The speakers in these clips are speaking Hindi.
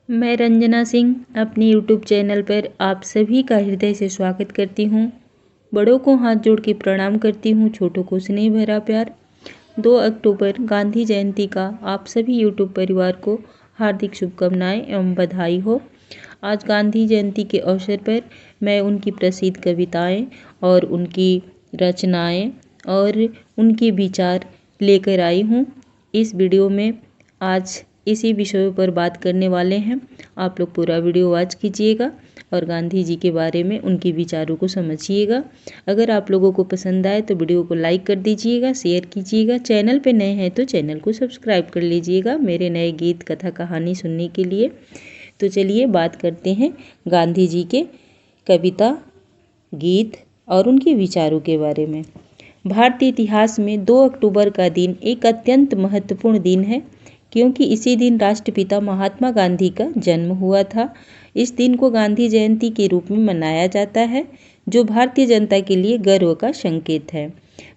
मैं रंजना सिंह अपने यूट्यूब चैनल पर आप सभी का हृदय से स्वागत करती हूँ। बड़ों को हाथ जोड़ के प्रणाम करती हूँ, छोटों को स्नेह भरा प्यार। 2 अक्टूबर गांधी जयंती का आप सभी यूट्यूब परिवार को हार्दिक शुभकामनाएं एवं बधाई हो। आज गांधी जयंती के अवसर पर मैं उनकी प्रसिद्ध कविताएं और उनकी रचनाएं और उनके विचार लेकर आई हूँ। इस वीडियो में आज इसी विषयों पर बात करने वाले हैं। आप लोग पूरा वीडियो वॉच कीजिएगा और गांधी जी के बारे में उनके विचारों को समझिएगा। अगर आप लोगों को पसंद आए तो वीडियो को लाइक कर दीजिएगा, शेयर कीजिएगा। चैनल पे नए हैं तो चैनल को सब्सक्राइब कर लीजिएगा मेरे नए गीत, कथा, कहानी सुनने के लिए। तो चलिए बात करते हैं गांधी जी के कविता, गीत और उनके विचारों के बारे में। भारतीय इतिहास में 2 अक्टूबर का दिन एक अत्यंत महत्वपूर्ण दिन है, क्योंकि इसी दिन राष्ट्रपिता महात्मा गांधी का जन्म हुआ था। इस दिन को गांधी जयंती के रूप में मनाया जाता है, जो भारतीय जनता के लिए गर्व का संकेत है।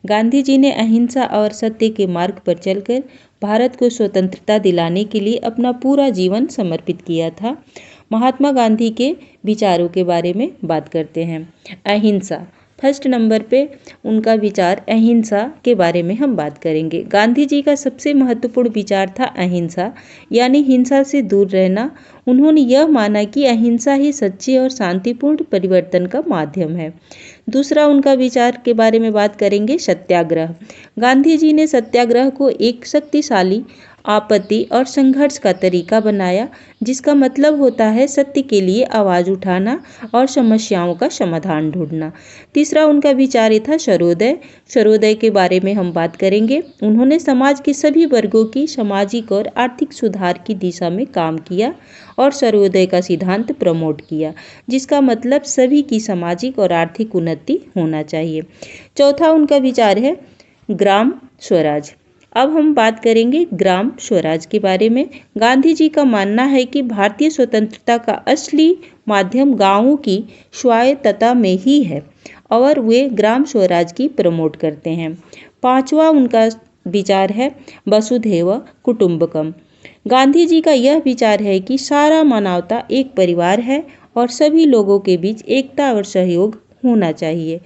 गांधी जी ने अहिंसा और सत्य के मार्ग पर चलकर भारत को स्वतंत्रता दिलाने के लिए अपना पूरा जीवन समर्पित किया था। महात्मा गांधी के विचारों के बारे में बात करते हैं। अहिंसा, फर्स्ट नंबर पे उनका विचार अहिंसा के बारे में हम बात करेंगे। गांधी जी का सबसे महत्वपूर्ण विचार था अहिंसा, यानी हिंसा से दूर रहना। उन्होंने यह माना कि अहिंसा ही सच्चे और शांतिपूर्ण परिवर्तन का माध्यम है। दूसरा उनका विचार के बारे में बात करेंगे, सत्याग्रह। गांधी जी ने सत्याग्रह को एक शक्तिशाली आपत्ति और संघर्ष का तरीका बनाया, जिसका मतलब होता है सत्य के लिए आवाज़ उठाना और समस्याओं का समाधान ढूंढना। तीसरा उनका विचार था सर्वोदय। सर्वोदय के बारे में हम बात करेंगे। उन्होंने समाज के सभी वर्गों की सामाजिक और आर्थिक सुधार की दिशा में काम किया और सर्वोदय का सिद्धांत प्रमोट किया, जिसका मतलब सभी की सामाजिक और आर्थिक उन्नति होना चाहिए। चौथा उनका विचार है ग्राम स्वराज। अब हम बात करेंगे ग्राम स्वराज के बारे में। गांधी जी का मानना है कि भारतीय स्वतंत्रता का असली माध्यम गांवों की स्वायत्तता में ही है और वे ग्राम स्वराज की प्रमोट करते हैं। पांचवा उनका विचार है वसुधैव कुटुंबकम। गांधी जी का यह विचार है कि सारा मानवता एक परिवार है और सभी लोगों के बीच एकता और सहयोग होना चाहिए।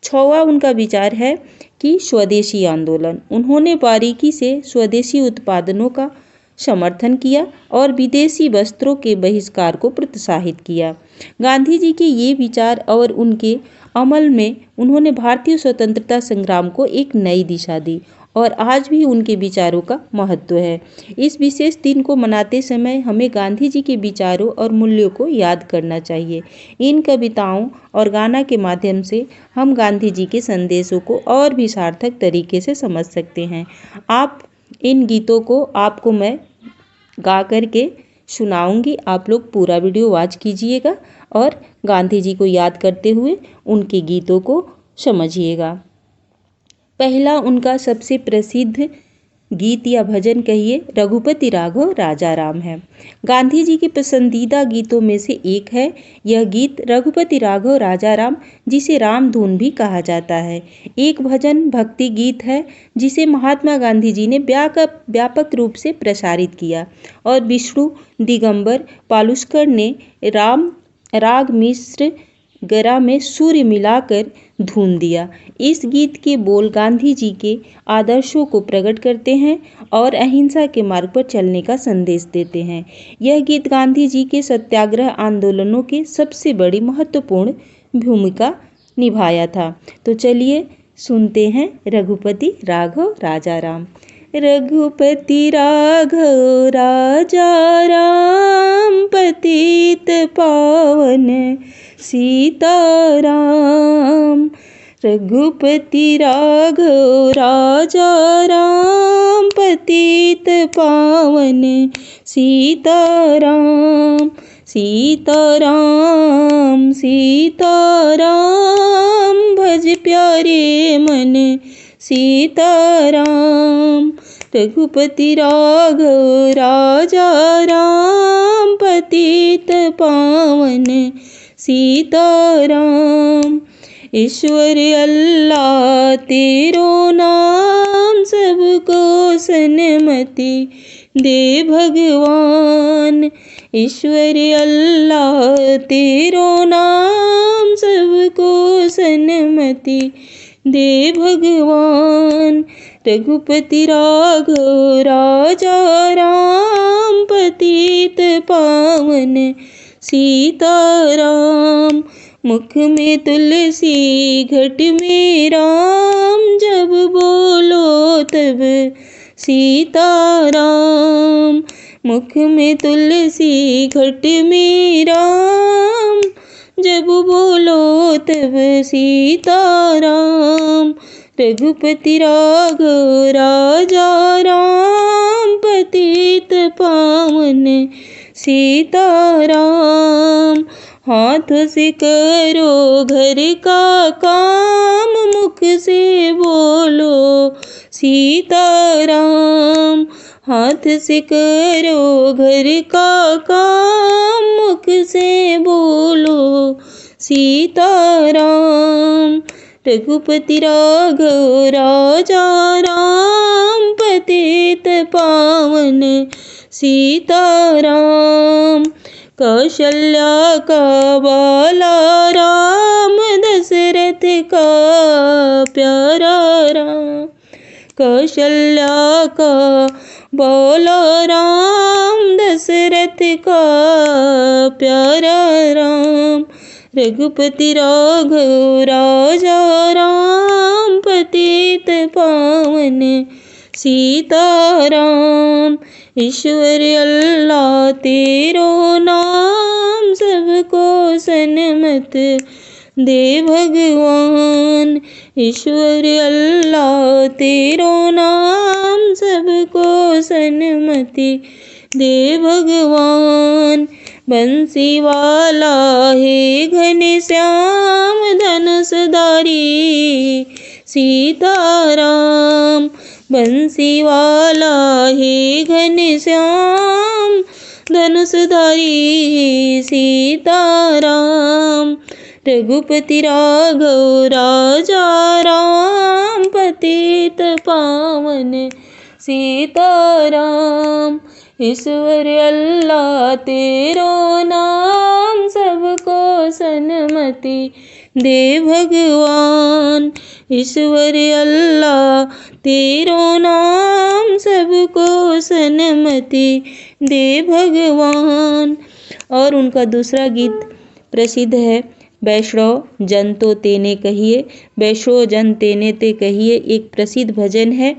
छठवां उनका विचार है कि स्वदेशी आंदोलन। उन्होंने बारीकी से स्वदेशी उत्पादनों का समर्थन किया और विदेशी वस्त्रों के बहिष्कार को प्रोत्साहित किया। गांधी जी के ये विचार और उनके अमल में उन्होंने भारतीय स्वतंत्रता संग्राम को एक नई दिशा दी और आज भी उनके विचारों का महत्व है। इस विशेष दिन को मनाते समय हमें गांधी जी के विचारों और मूल्यों को याद करना चाहिए। इन कविताओं और गाना के माध्यम से हम गांधी जी के संदेशों को और भी सार्थक तरीके से समझ सकते हैं। आप इन गीतों को आपको मैं गा करके सुनाऊंगी। आप लोग पूरा वीडियो वॉच कीजिएगा और गांधी जी को याद करते हुए उनके गीतों को समझिएगा। पहला उनका सबसे प्रसिद्ध गीत या भजन कहिए रघुपति राघव राजा राम है। गांधी जी के पसंदीदा गीतों में से एक है यह गीत रघुपति राघव राजा राम, जिसे राम धुन भी कहा जाता है। एक भजन भक्ति गीत है जिसे महात्मा गांधी जी ने व्यापक रूप से प्रसारित किया और विष्णु दिगंबर पालुस्कर ने राग मिश्र गरा में सूर्य मिलाकर धुन दिया। इस गीत के बोल गांधी जी के आदर्शों को प्रकट करते हैं और अहिंसा के मार्ग पर चलने का संदेश देते हैं। यह गीत गांधी जी के सत्याग्रह आंदोलनों के सबसे बड़ी महत्वपूर्ण भूमिका निभाया था। तो चलिए सुनते हैं रघुपति राघव राजा राम। रघुपति राघव राजा राम, पतित पावन सीताराम। रघुपति राघव राजा राम, पतित पावन सीताराम। सीताराम सीताराम, भज प्यारे मन सीताराम। रघुपति राघव राजा राम, पतित पावन सीताराम। ईश्वर अल्लाह तेरो नाम, सबको सन्मति दे भगवान। ईश्वर अल्लाह तेरो नाम सबको सन्मति दे भगवान। रघुपति राघव राजा राम पतित पावन सीताराम। मुख में तुलसी घट में राम जब बोलो तब सीताराम। मुख में तुलसी घट में राम जब बोलो तब सीताराम। रघुपति राघव राजा राम पतित पावन सीताराम। हाथ से करो घर का काम मुख से बोलो सीताराम। हाथ से करो घर का काम मुख से बोलो सीताराम। रघुपति राघव राजा राम पतित पावन सीताराम। कौशल्या का बाला राम दशरथ का प्यारा राम। कौशल्या का बाला राम दशरथ का प्यारा राम। रघुपति राघव राजा राम पतित पावन सीताराम। ईश्वर अल्लाह तेरो नाम सबको सन्मत दे भगवान। ईश्वर अल्लाह तेरो नाम सबको सन्मति दे भगवान। बंसी वाला है घनश्याम धनुषधारी सीताराम। बंसी वाला है घनश्याम धनुषधारी सीताराम। रघुपति राघव राजा राम पतित पावन सीताराम। ईश्वर अल्लाह तेरो नाम सबको सन्मति दे भगवान। ईश्वर अल्लाह तेरो नाम सबको सन्मति दे भगवान। और उनका दूसरा गीत प्रसिद्ध है वैष्णव जन तो तेने कहिए। वैष्णव जन तेने ते कहिए एक प्रसिद्ध भजन है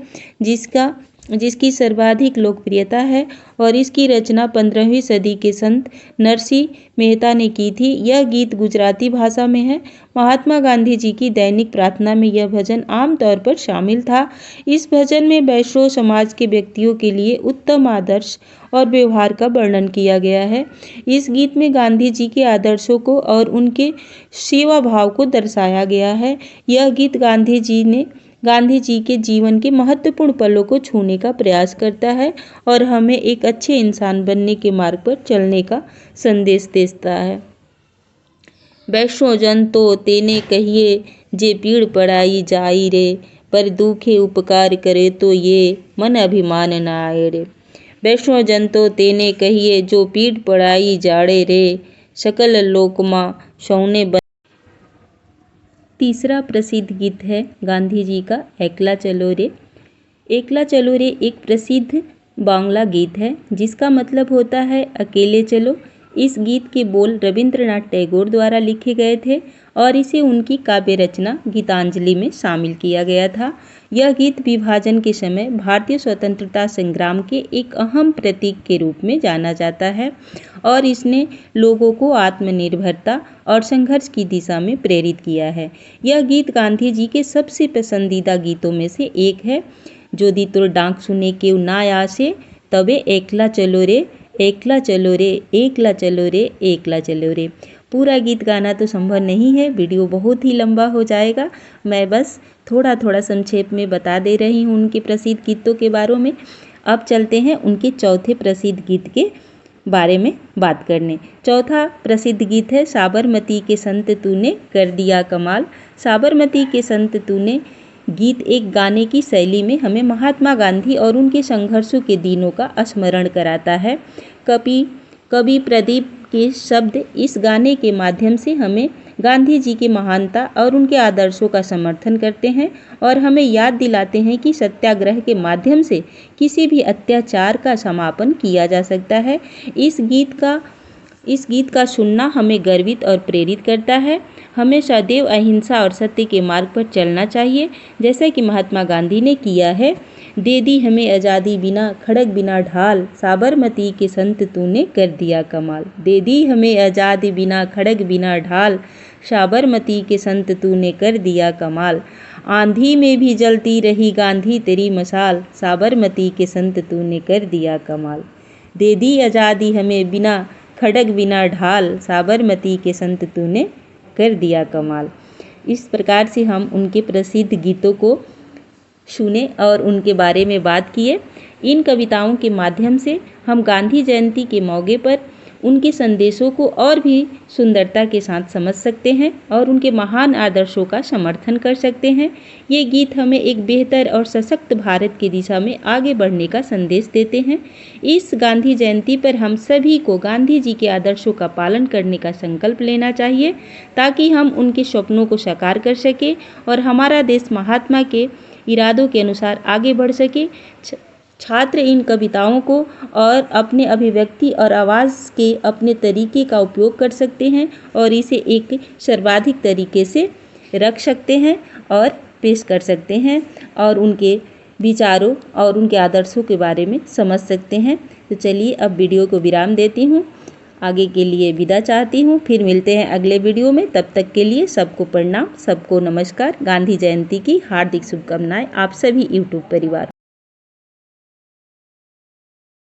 जिसकी सर्वाधिक लोकप्रियता है और इसकी रचना 15वीं सदी के संत नरसिंह मेहता ने की थी। यह गीत गुजराती भाषा में है। महात्मा गांधी जी की दैनिक प्रार्थना में यह भजन आमतौर पर शामिल था। इस भजन में वैष्णव समाज के व्यक्तियों के लिए उत्तम आदर्श और व्यवहार का वर्णन किया गया है। इस गीत में गांधी जी के आदर्शों को और उनके सेवा भाव को दर्शाया गया है। यह गीत गांधी जी के जीवन के महत्वपूर्ण पलों को छूने का प्रयास करता है और हमें एक अच्छे इंसान बनने के मार्ग पर चलने का संदेश देता है। वैष्णव जन तो तेने कहिए जे पीड़ पड़ाई जाई रे। पर दुखे उपकार करे तो ये मन अभिमान न आए रे। वैष्णव जन तो तेने कहिए जो पीड़ पड़ाई जाड़े रे। सकल लोकमा सौने बन। तीसरा प्रसिद्ध गीत है गांधी जी का एकला चलो रे। एकला चलो रे एक प्रसिद्ध बांग्ला गीत है जिसका मतलब होता है अकेले चलो। इस गीत के बोल रविंद्रनाथ टैगोर द्वारा लिखे गए थे और इसे उनकी काव्य रचना गीतांजलि में शामिल किया गया था। यह गीत विभाजन के समय भारतीय स्वतंत्रता संग्राम के एक अहम प्रतीक के रूप में जाना जाता है और इसने लोगों को आत्मनिर्भरता और संघर्ष की दिशा में प्रेरित किया है। यह गीत गांधी जी के सबसे पसंदीदा गीतों में से एक है। जो दी तोर डांक सुने के ना आसे तबे एकला चलो रे, एकला चलो रे, एकला चलो रे, एकला चलो रे। पूरा गीत गाना तो संभव नहीं है, वीडियो बहुत ही लंबा हो जाएगा। मैं बस थोड़ा थोड़ा संक्षेप में बता दे रही हूँ उनके प्रसिद्ध गीतों के बारे में। अब चलते हैं उनके चौथे प्रसिद्ध गीत के बारे में बात करने। चौथा प्रसिद्ध गीत है साबरमती के संत तूने कर दिया कमाल। साबरमती के संत तूने गीत एक गाने की शैली में हमें महात्मा गांधी और उनके संघर्षों के दिनों का स्मरण कराता है। कवि प्रदीप के शब्द इस गाने के माध्यम से हमें गांधी जी की महानता और उनके आदर्शों का समर्थन करते हैं और हमें याद दिलाते हैं कि सत्याग्रह के माध्यम से किसी भी अत्याचार का समापन किया जा सकता है। इस गीत का सुनना हमें गर्वित और प्रेरित करता है। हमें सदैव अहिंसा और सत्य के मार्ग पर चलना चाहिए, जैसा कि महात्मा गांधी ने किया है। दे दी हमें आज़ादी बिना खड़ग बिना ढाल, साबरमती के संत तूने कर दिया कमाल। दे दी हमें आज़ादी बिना खड़ग बिना ढाल, साबरमती के संत तूने कर दिया कमाल। आंधी में भी जलती रही गांधी तेरी मशाल, साबरमती के संत तूने कर दिया कमाल। दे दी आज़ादी हमें बिना खड़ग बिना ढाल, साबरमती के संत तूने कर दिया कमाल। इस प्रकार से हम उनके प्रसिद्ध गीतों को सुने और उनके बारे में बात किए। इन कविताओं के माध्यम से हम गांधी जयंती के मौके पर उनके संदेशों को और भी सुंदरता के साथ समझ सकते हैं और उनके महान आदर्शों का समर्थन कर सकते हैं। ये गीत हमें एक बेहतर और सशक्त भारत की दिशा में आगे बढ़ने का संदेश देते हैं। इस गांधी जयंती पर हम सभी को गांधी जी के आदर्शों का पालन करने का संकल्प लेना चाहिए, ताकि हम उनके सपनों को साकार कर सकें और हमारा देश महात्मा के इरादों के अनुसार आगे बढ़ सके। छात्र इन कविताओं को और अपने अभिव्यक्ति और आवाज़ के अपने तरीके का उपयोग कर सकते हैं और इसे एक सर्वाधिक तरीके से रख सकते हैं और पेश कर सकते हैं और उनके विचारों और उनके आदर्शों के बारे में समझ सकते हैं। तो चलिए अब वीडियो को विराम देती हूँ, आगे के लिए विदा चाहती हूँ। फिर मिलते हैं अगले वीडियो में। तब तक के लिए सबको प्रणाम, सबको नमस्कार। गांधी जयंती की हार्दिक शुभकामनाएं आप सभी यूट्यूब परिवार।